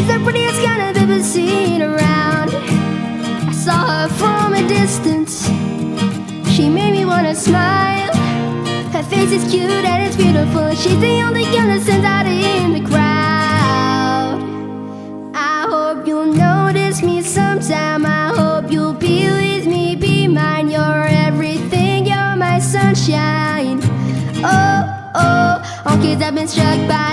the prettiest kind I've ever seen around. I saw her from a distance. She made me wanna smile. Her face is cute and it's beautiful. She's the only girl that stands out in the crowd. I hope you'll notice me sometime. I hope you'll be with me, be mine. You're everything, you're my sunshine. Oh, oh, all kids have been struck by